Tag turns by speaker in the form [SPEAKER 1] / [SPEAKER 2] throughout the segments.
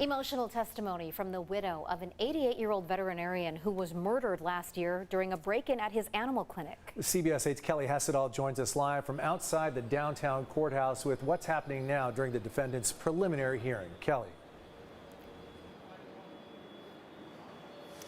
[SPEAKER 1] Emotional testimony from the widow of an 88-year-old veterinarian who was murdered last year during a break-in at his animal clinic.
[SPEAKER 2] CBS 8's Kelly Hessedall joins us live from outside the downtown courthouse with what's happening now during the defendant's preliminary hearing. Kelly.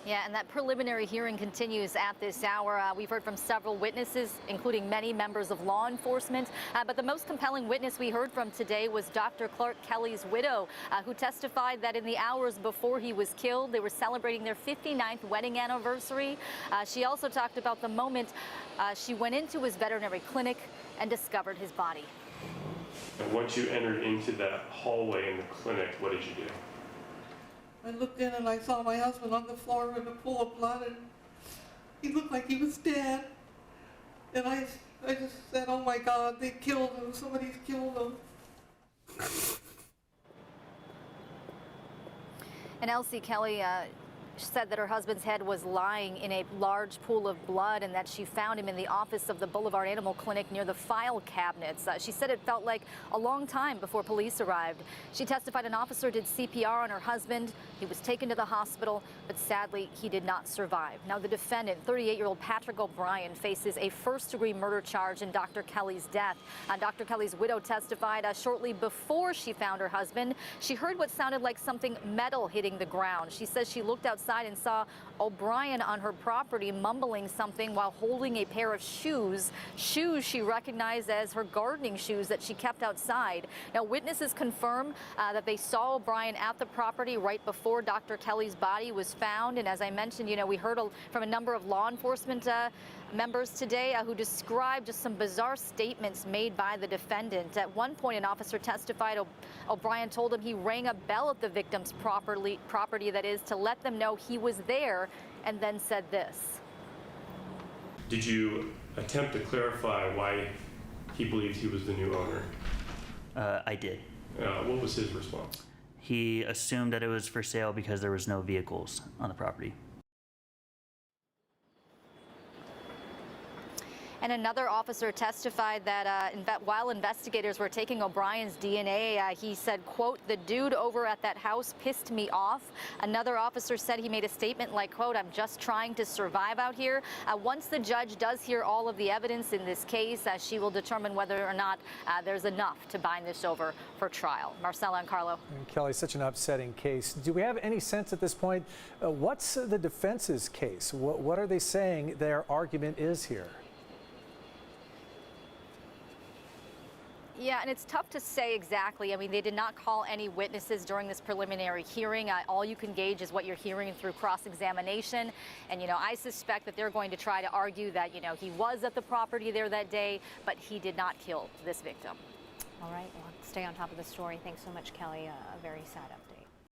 [SPEAKER 3] Yeah, and that preliminary hearing continues at this hour. We've heard from several witnesses, including many members of law enforcement. But the most compelling witness we heard from today was Dr. Clark Kelly's widow, who testified that in the hours before he was killed, they were celebrating their 59th wedding anniversary. She also talked about the moment she went into his veterinary clinic and discovered his body.
[SPEAKER 4] And once you entered into that hallway in the clinic, what did you do?
[SPEAKER 5] I looked in and I saw my husband on the floor in a pool of blood, and he looked like he was dead. And I just said, oh my God, they killed him, somebody's killed him.
[SPEAKER 3] And Elsie Kelly said that her husband's head was lying in a large pool of blood and that she found him in the office of the Boulevard Animal Clinic near the file cabinets. She said it felt like a long time before police arrived. She testified an officer did CPR on her husband. He was taken to the hospital, but sadly, he did not survive. Now, the defendant, 38-year-old Patrick O'Brien, faces a first-degree murder charge in Dr. Kelly's death. Dr. Kelly's widow testified shortly before she found her husband. She heard what sounded like something metal hitting the ground. She says she looked outside and saw O'Brien on her property mumbling something while holding a pair of shoes she recognized as her gardening shoes that she kept outside. Now, witnesses confirm that they saw O'Brien at the property right before Dr. Kelly's body was found. And as I mentioned, we heard from a number of law enforcement members today who described just some bizarre statements made by the defendant. At one point, an officer testified O'Brien told him he rang a bell at the victim's property, that is, to let them know he was there, and then said this.
[SPEAKER 4] Did you attempt to clarify why he believed he was the new owner?
[SPEAKER 6] I did.
[SPEAKER 4] What was his response?
[SPEAKER 6] He assumed that it was for sale because there was no vehicles on the property.
[SPEAKER 3] And another officer testified that while investigators were taking O'Brien's DNA, he said, quote, "The dude over at that house pissed me off." Another officer said he made a statement like, quote, "I'm just trying to survive out here." Once the judge does hear all of the evidence in this case, she will determine whether or not there's enough to bind this over for trial. Marcella and Carlo.
[SPEAKER 2] And Kelly, such an upsetting case. Do we have any sense at this point, what's the defense's case? What are they saying their argument is here?
[SPEAKER 3] Yeah, and it's tough to say exactly. I mean, they did not call any witnesses during this preliminary hearing. All you can gauge is what you're hearing through cross-examination. And, I suspect that they're going to try to argue that, he was at the property there that day, but he did not kill this victim.
[SPEAKER 1] All right, well, stay on top of the story. Thanks so much, Kelly. A very sad update.